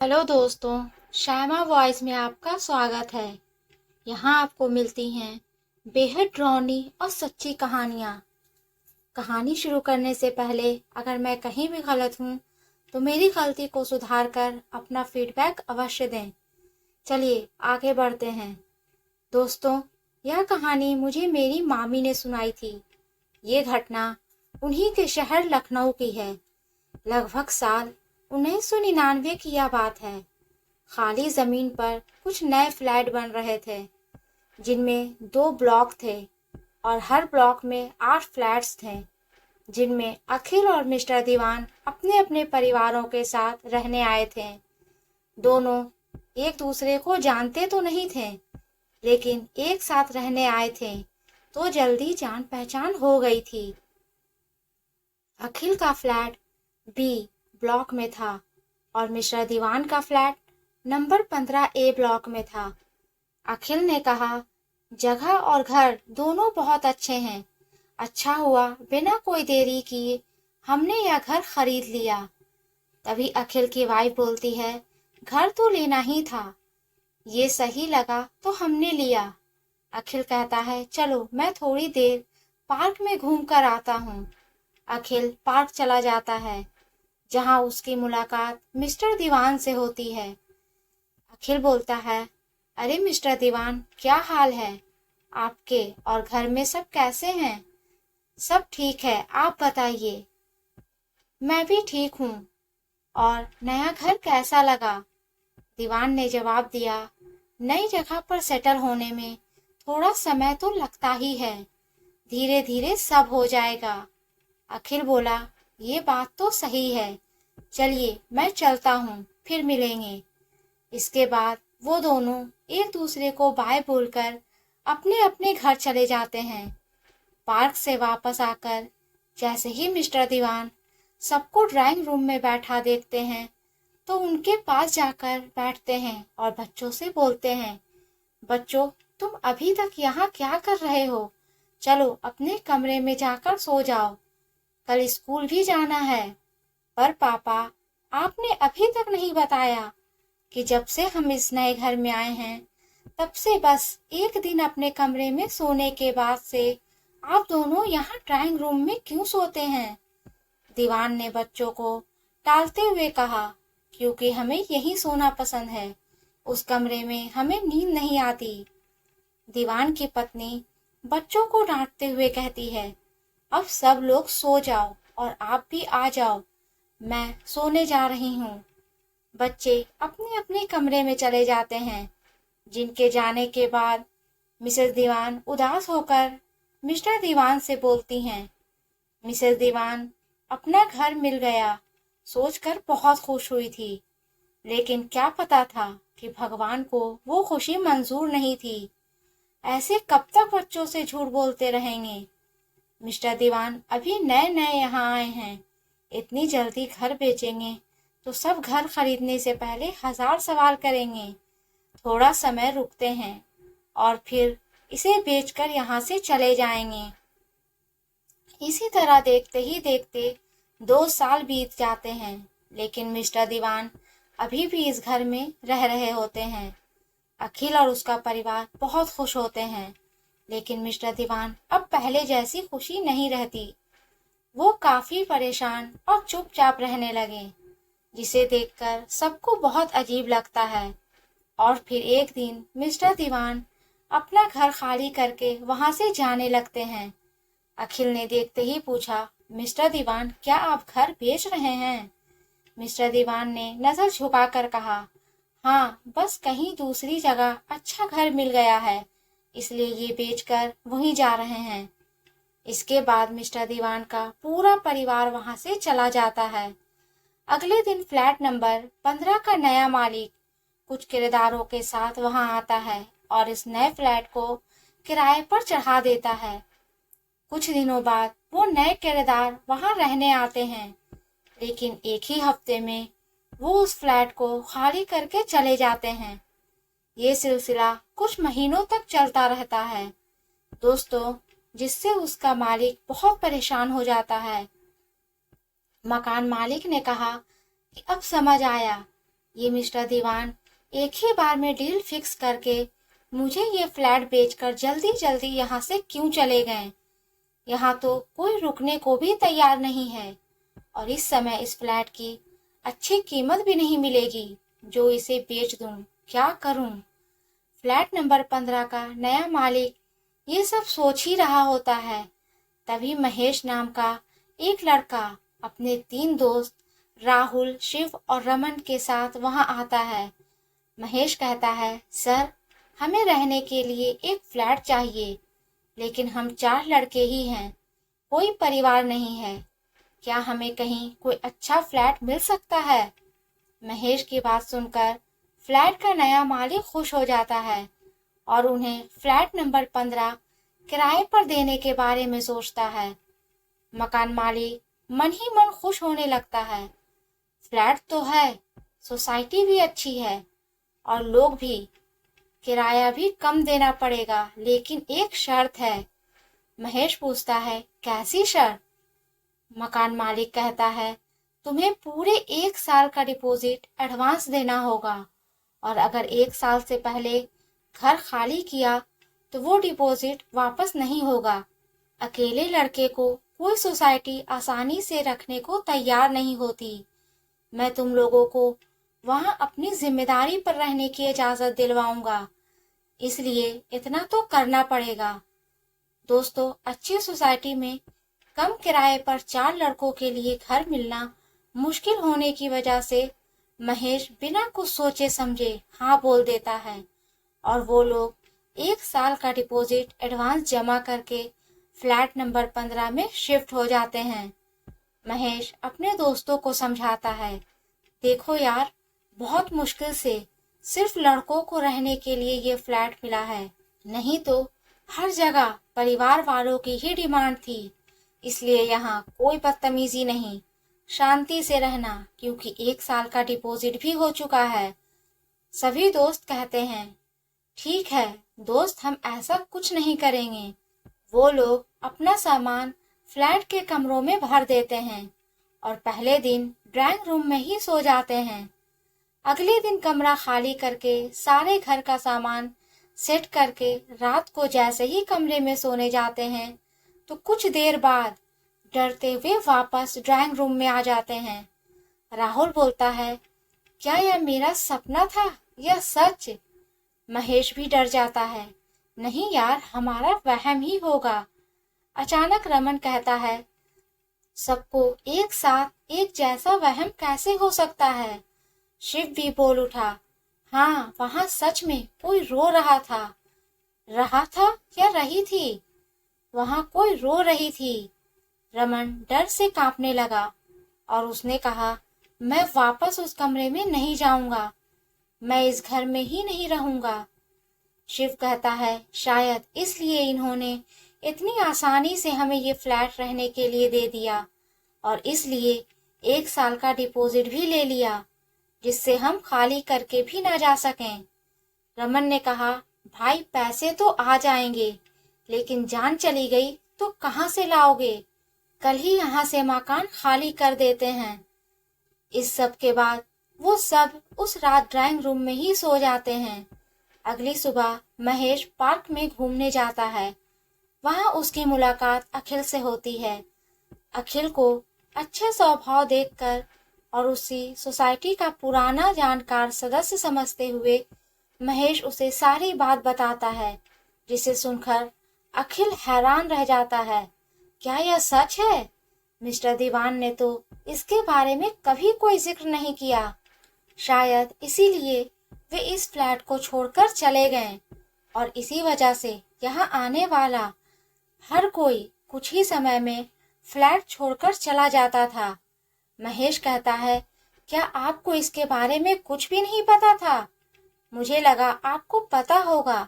Hello दोस्तों, Shyama voice में आपका स्वागत है। यहाँ आपको मिलती हैं बेहद डरावनी और सच्ची कहानियाँ। कहानी शुरू करने से पहले अगर मैं कहीं भी गलत हूँ तो मेरी गलती को सुधार कर अपना फीडबैक अवश्य दें। चलिए आगे बढ़ते हैं। दोस्तों, यह कहानी मुझे मेरी मामी ने सुनाई थी। ये घटना उन्हीं के शहर लखनऊ की है। लगभग साल 1999 की यह बात है। खाली जमीन पर कुछ नए फ्लैट बन रहे थे, जिनमें 2 ब्लॉक थे और हर ब्लॉक में 8 फ्लैट्स थे, जिनमें अखिल और मिस्टर दीवान अपने अपने परिवारों के साथ रहने आए थे। दोनों एक दूसरे को जानते तो नहीं थे, लेकिन एक साथ रहने आए थे तो जल्दी जान पहचान हो गई थी। अखिल का फ्लैट बी ब्लॉक में था और मिस्टर दीवान का फ्लैट नंबर 15 ए ब्लॉक में था। अखिल ने कहा, जगह और घर दोनों बहुत अच्छे हैं। अच्छा हुआ बिना कोई देरी किए हमने यह घर खरीद लिया। तभी अखिल की वाइफ बोलती है, घर तो लेना ही था, ये सही लगा तो हमने लिया। अखिल कहता है, चलो मैं थोड़ी देर पार्क में घूम कर आता हूँ। अखिल पार्क चला जाता है, जहाँ उसकी मुलाकात मिस्टर दीवान से होती है। अखिल बोलता है, अरे मिस्टर दीवान, क्या हाल है आपके और घर में सब कैसे हैं? सब ठीक है, आप बताइए। मैं भी ठीक हूँ। और नया घर कैसा लगा? दीवान ने जवाब दिया, नई जगह पर सेटल होने में थोड़ा समय तो लगता ही है, धीरे धीरे सब हो जाएगा। अखिल बोला, ये बात तो सही है, चलिए मैं चलता हूँ, फिर मिलेंगे। इसके बाद वो दोनों एक दूसरे को बाय बोलकर अपने अपने घर चले जाते हैं। पार्क से वापस आकर जैसे ही मिस्टर दीवान सबको ड्राइंग रूम में बैठा देखते हैं तो उनके पास जाकर बैठते हैं और बच्चों से बोलते हैं, बच्चों, तुम अभी तक यहाँ क्या कर रहे हो? चलो अपने कमरे में जाकर सो जाओ, कल स्कूल भी जाना है। पर पापा, आपने अभी तक नहीं बताया कि जब से हम इस नए घर में आए हैं तब से बस एक दिन अपने कमरे में सोने के बाद से आप दोनों यहाँ ड्राइंग रूम में क्यों सोते हैं? दीवान ने बच्चों को टालते हुए कहा, क्योंकि हमें यहीं सोना पसंद है, उस कमरे में हमें नींद नहीं आती। दीवान की पत्नी बच्चों को डांटते हुए कहती है, अब सब लोग सो जाओ और आप भी आ जाओ, मैं सोने जा रही हूँ। बच्चे अपने अपने कमरे में चले जाते हैं, जिनके जाने के बाद मिसेस दीवान उदास होकर मिस्टर दीवान से बोलती हैं। मिसेस दीवान अपना घर मिल गया सोचकर बहुत खुश हुई थी, लेकिन क्या पता था कि भगवान को वो खुशी मंजूर नहीं थी। ऐसे कब तक बच्चों से झूठ बोलते रहेंगे? मिस्टर दीवान अभी नए नए यहाँ आए हैं, इतनी जल्दी घर बेचेंगे तो सब घर खरीदने से पहले 1000 सवाल करेंगे। थोड़ा समय रुकते हैं और फिर इसे बेचकर यहाँ से चले जाएंगे। इसी तरह देखते ही देखते 2 साल बीत जाते हैं, लेकिन मिस्टर दीवान अभी भी इस घर में रह रहे होते हैं। अखिल और उसका परिवार बहुत खुश होते हैं, लेकिन मिस्टर दीवान अब पहले जैसी खुशी नहीं रहती। वो काफी परेशान और चुपचाप रहने लगे, जिसे देखकर सबको बहुत अजीब लगता है। और फिर एक दिन मिस्टर दीवान अपना घर खाली करके वहां से जाने लगते हैं। अखिल ने देखते ही पूछा, मिस्टर दीवान, क्या आप घर बेच रहे हैं? मिस्टर दीवान ने नजर झुकाकर कहा, हाँ, बस कहीं दूसरी जगह अच्छा घर मिल गया है, इसलिए ये बेचकर वहीं जा रहे हैं। इसके बाद मिस्टर दीवान का पूरा परिवार वहां से चला जाता है। अगले दिन फ्लैट नंबर 15 का नया मालिक कुछ किराएदारों के साथ वहां आता है और इस नए फ्लैट को किराए पर चढ़ा देता है। कुछ दिनों बाद वो नए किराएदार वहां रहने आते हैं, लेकिन एक ही हफ्ते में वो उस फ्लैट को खाली करके चले जाते हैं। ये सिलसिला कुछ महीनों तक चलता रहता है दोस्तों, जिससे उसका मालिक बहुत परेशान हो जाता है। मकान मालिक ने कहा कि अब समझ आया, ये मिस्टर दीवान एक ही बार में डील फिक्स करके मुझे ये फ्लैट बेचकर जल्दी जल्दी यहाँ से क्यों चले गए? यहाँ तो कोई रुकने को भी तैयार नहीं है और इस समय इस फ्लैट की अच्छी कीमत भी नहीं मिलेगी जो इसे बेच दूं। क्या करूं? फ्लैट नंबर 15 का नया मालिक ये सब सोच ही रहा होता है। तभी महेश नाम का एक लड़का अपने 3 दोस्त राहुल, शिव और रमन के साथ वहां आता है। महेश कहता है, सर हमें रहने के लिए एक फ्लैट चाहिए, लेकिन हम 4 लड़के ही हैं, कोई परिवार नहीं है। क्या हमें कहीं कोई अच्छा फ्लैट मिल सकता है? महेश की बात सुनकर फ्लैट का नया मालिक खुश हो जाता है और उन्हें फ्लैट नंबर 15 किराए पर देने के बारे में सोचता है। मकान मालिक मन ही मन खुश होने लगता है। फ्लैट तो है, सोसाइटी भी अच्छी है और लोग भी, किराया भी कम देना पड़ेगा, लेकिन एक शर्त है। महेश पूछता है, कैसी शर्त? मकान मालिक कहता है, तुम्हें पूरे 1 साल का डिपॉजिट एडवांस देना होगा और अगर 1 साल से पहले घर खाली किया तो वो डिपॉजिट वापस नहीं होगा। अकेले लड़के को कोई सोसाइटी आसानी से रखने को तैयार नहीं होती। मैं तुम लोगों को वहां अपनी जिम्मेदारी पर रहने की इजाजत दिलवाऊंगा, इसलिए इतना तो करना पड़ेगा। दोस्तों, अच्छी सोसाइटी में कम किराए पर 4 लड़कों के लिए घर मिलना मुश्किल होने की वजह से महेश बिना कुछ सोचे समझे हाँ बोल देता है और वो लोग 1 साल का डिपॉजिट एडवांस जमा करके फ्लैट नंबर 15 में शिफ्ट हो जाते हैं। महेश अपने दोस्तों को समझाता है, देखो यार, बहुत मुश्किल से सिर्फ लड़कों को रहने के लिए ये फ्लैट मिला है, नहीं तो हर जगह परिवार वालों की ही डिमांड थी। इसलिए यहाँ कोई बदतमीजी नहीं, शांति से रहना, क्योंकि 1 साल का डिपॉजिट भी हो चुका है। सभी दोस्त कहते हैं, ठीक है दोस्त, हम ऐसा कुछ नहीं करेंगे। वो लोग अपना सामान फ्लैट के कमरों में भर देते हैं और पहले दिन ड्राइंग रूम में ही सो जाते हैं। अगले दिन कमरा खाली करके सारे घर का सामान सेट करके रात को जैसे ही कमरे में सोने जाते हैं तो कुछ देर बाद डरते हुए वापस ड्राइंग रूम में आ जाते हैं। राहुल बोलता है, क्या यह मेरा सपना था या सच? महेश भी डर जाता है, नहीं यार, हमारा वहम ही होगा। अचानक रमन कहता है, सबको एक साथ एक जैसा वहम कैसे हो सकता है? शिव भी बोल उठा, हाँ, वहां सच में कोई रो रहा था। रहा था या रही थी? वहां कोई रो रही थी। रमन डर से कांपने लगा और उसने कहा, मैं वापस उस कमरे में नहीं जाऊंगा, मैं इस घर में ही नहीं रहूंगा। शिव कहता है, शायद इसलिए इन्होंने इतनी आसानी से हमें ये फ्लैट रहने के लिए दे दिया और इसलिए 1 साल का डिपॉजिट भी ले लिया, जिससे हम खाली करके भी ना जा सकें। रमन ने कहा, भाई पैसे तो आ जाएंगे, लेकिन जान चली गई तो कहाँ से लाओगे? कल ही यहाँ से मकान खाली कर देते हैं। इस सब के बाद वो सब उस रात ड्राइंग रूम में ही सो जाते हैं। अगली सुबह महेश पार्क में घूमने जाता है। वहां उसकी मुलाकात अखिल से होती है। अखिल को अच्छे स्वभाव देखकर और उसी सोसाइटी का पुराना जानकार सदस्य समझते हुए महेश उसे सारी बात बताता है, जिसे सुनकर अखिल हैरान रह जाता है। क्या यह सच है? मिस्टर दीवान ने तो इसके बारे में कभी कोई जिक्र नहीं किया। शायद इसीलिए वे इस फ्लैट को छोड़कर चले गए और इसी वजह से यहाँ आने वाला हर कोई कुछ ही समय में फ्लैट छोड़कर चला जाता था। महेश कहता है, क्या आपको इसके बारे में कुछ भी नहीं पता था? मुझे लगा आपको पता होगा,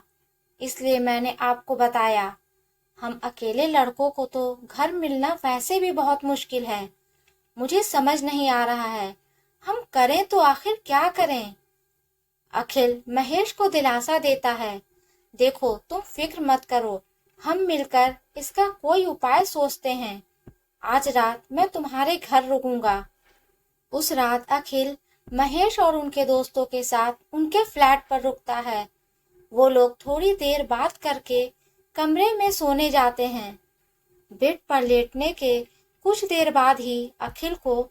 इसलिए मैंने आपको बताया। हम अकेले लड़कों को तो घर मिलना वैसे भी बहुत मुश्किल है। मुझे समझ नहीं आ रहा है, हम करें तो आखिर क्या करें? अखिल महेश को दिलासा देता है, देखो तुम फिक्र मत करो, हम मिलकर इसका कोई उपाय सोचते हैं। आज रात मैं तुम्हारे घर रुकूंगा। उस रात अखिल महेश और उनके दोस्तों के साथ उनके फ्लैट पर रुकता है। वो लोग थोड़ी देर बात करके कमरे में सोने जाते हैं। बेड पर लेटने के कुछ देर बाद ही अखिल को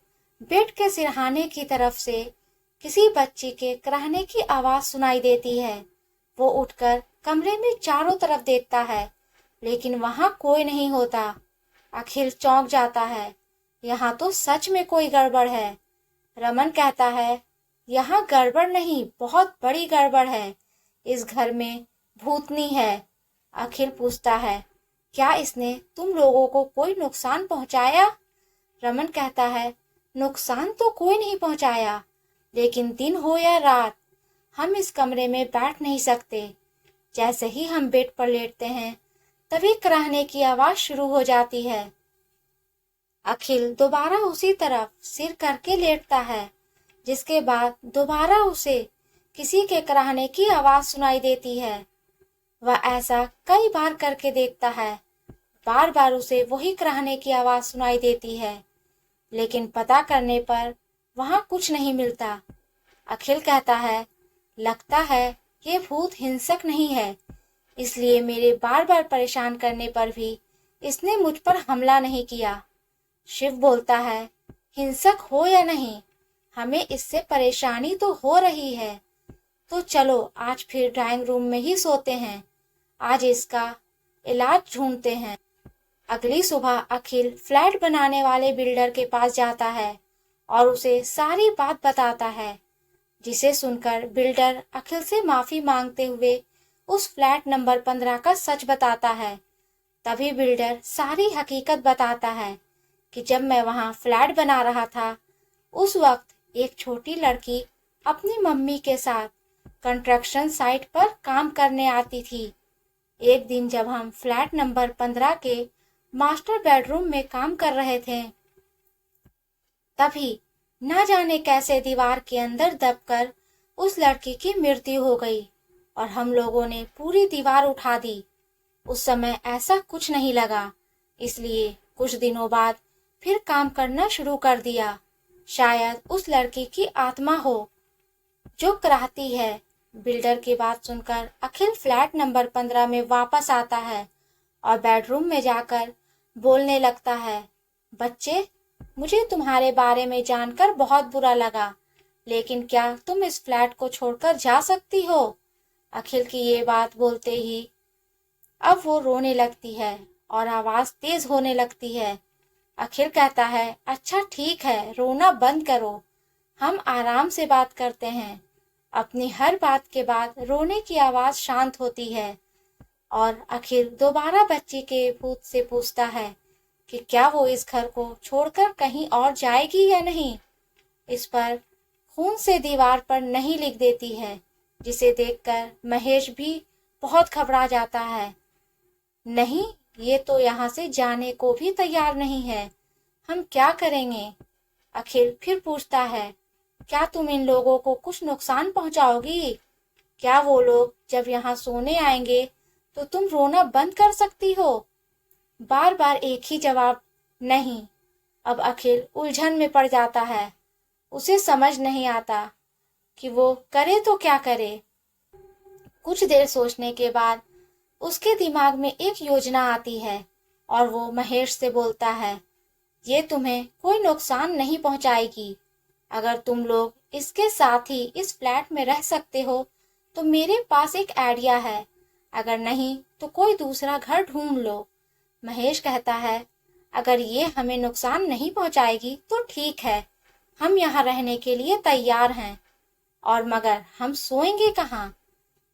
बेड के सिरहाने की तरफ से किसी बच्ची के कराहने की आवाज सुनाई देती है। वो उठकर कमरे में चारों तरफ देखता है, लेकिन वहां कोई नहीं होता। अखिल चौंक जाता है, यहाँ तो सच में कोई गड़बड़ है। रमन कहता है, यहाँ गड़बड़ नहीं, बहुत बड़ी गड़बड़ है। इस घर में भूतनी है। अखिल पूछता है, क्या इसने तुम लोगों को कोई नुकसान पहुंचाया? रमन कहता है, नुकसान तो कोई नहीं पहुंचाया, लेकिन दिन हो या रात हम इस कमरे में बैठ नहीं सकते। जैसे ही हम बेड पर लेटते हैं तभी कराहने की आवाज शुरू हो जाती है। अखिल दोबारा उसी तरफ सिर करके लेटता है, जिसके बाद दोबारा उसे किसी के कराहने की आवाज सुनाई देती है। वह ऐसा कई बार करके देखता है, बार बार उसे वही कराहने की आवाज सुनाई देती है, लेकिन पता करने पर वहां कुछ नहीं मिलता। अखिल कहता है, लगता है ये भूत हिंसक नहीं है, इसलिए मेरे बार बार परेशान करने पर भी इसने मुझ पर हमला नहीं किया। शिव बोलता है, हिंसक हो या नहीं, हमें इससे परेशानी तो हो रही है। तो चलो आज फिर ड्राइंग रूम में ही सोते हैं। आज इसका इलाज ढूंढते हैं। अगली सुबह अखिल फ्लैट बनाने वाले बिल्डर के पास जाता है और उसे सारी बात बताता है, जिसे सुनकर बिल्डर अखिल से माफी मांगते हुए उस फ्लैट नंबर 15 का सच बताता है। तभी बिल्डर सारी हकीकत बताता है कि जब मैं वहां फ्लैट बना रहा था, उस वक्त एक छोटी लड़की अपनी मम्मी के साथ कंस्ट्रक्शन साइट पर काम करने आती थी। एक दिन जब हम फ्लैट नंबर 15 के मास्टर बेडरूम में काम कर रहे थे, तभी न जाने कैसे दीवार के अंदर दबकर उस लड़की की मृत्यु हो गई और हम लोगों ने पूरी दीवार उठा दी। उस समय ऐसा कुछ नहीं लगा, इसलिए कुछ दिनों बाद फिर काम करना शुरू कर दिया। शायद उस लड़की की आत्मा हो जो कराहती है। बिल्डर की बात सुनकर अखिल फ्लैट नंबर 15 में वापस आता है और बेडरूम में जाकर बोलने लगता है, बच्चे, मुझे तुम्हारे बारे में जानकर बहुत बुरा लगा, लेकिन क्या तुम इस फ्लैट को छोड़कर जा सकती हो? अखिल की ये बात बोलते ही अब वो रोने लगती है और आवाज तेज होने लगती है। अखिल कहता है, अच्छा ठीक है, रोना बंद करो, हम आराम से बात करते हैं। अपनी हर बात के बाद रोने की आवाज शांत होती है और अखिल दोबारा बच्ची के भूत से पूछता है कि क्या वो इस घर को छोड़कर कहीं और जाएगी या नहीं। इस पर खून से दीवार पर नहीं लिख देती है, जिसे देखकर महेश भी बहुत घबरा जाता है। नहीं, ये तो यहाँ से जाने को भी तैयार नहीं है, हम क्या करेंगे? अखिल फिर पूछता है, क्या तुम इन लोगों को कुछ नुकसान पहुंचाओगी? क्या वो लोग जब यहाँ सोने आएंगे तो तुम रोना बंद कर सकती हो? बार बार एक ही जवाब, नहीं। अब अखिल उलझन में पड़ जाता है। उसे समझ नहीं आता कि वो करे तो क्या करे। कुछ देर सोचने के बाद उसके दिमाग में एक योजना आती है और वो महेश से बोलता है, ये तुम्हें कोई नुकसान नहीं पहुंचाएगी। अगर तुम लोग इसके साथ ही इस फ्लैट में रह सकते हो तो मेरे पास एक आइडिया है, अगर नहीं तो कोई दूसरा घर ढूंढ लो। महेश कहता है, अगर ये हमें नुकसान नहीं पहुंचाएगी तो ठीक है, हम यहाँ रहने के लिए तैयार हैं, और मगर हम सोएंगे कहाँ?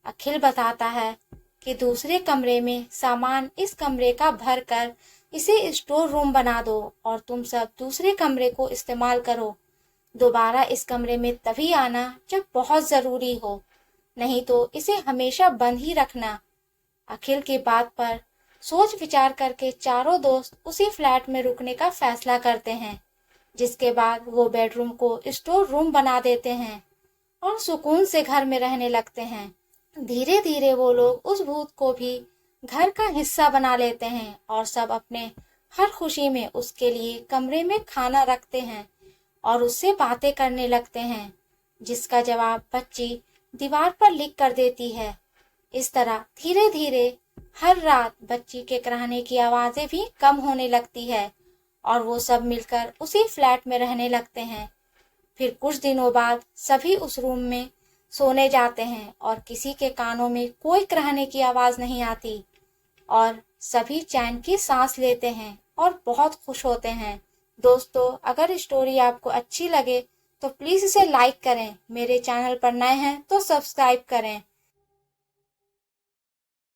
अखिल बताता है कि दूसरे कमरे में सामान इस कमरे का भर कर इसे स्टोर रूम बना दो और तुम सब दूसरे कमरे को इस्तेमाल करो। दोबारा इस कमरे में तभी आना जब बहुत जरूरी हो, नहीं तो इसे हमेशा बंद ही रखना। अखिल की बात पर सोच विचार करके चारों दोस्त उसी फ्लैट में रुकने का फैसला करते हैं, जिसके बाद वो बेडरूम को स्टोर रूम बना देते हैं और सुकून से घर में रहने लगते हैं। धीरे धीरे वो लोग उस भूत को भी घर का हिस्सा बना लेते हैं और सब अपने हर खुशी में उसके लिए कमरे में खाना रखते हैं और उससे बातें करने लगते हैं। जिसका जवाब बच्ची दीवार पर लिख कर देती है। इस तरह धीरे धीरे हर रात बच्ची के कराहने की आवाजें भी कम होने लगती है और वो सब मिलकर उसी फ्लैट में रहने लगते हैं। फिर कुछ दिनों बाद सभी उस रूम में सोने जाते हैं और किसी के कानों में कोई कराहने की आवाज नहीं आती और सभी चैन की सांस लेते हैं और बहुत खुश होते हैं। दोस्तों, अगर स्टोरी आपको अच्छी लगे तो प्लीज़ इसे लाइक करें। मेरे चैनल पर नए हैं तो सब्सक्राइब करें।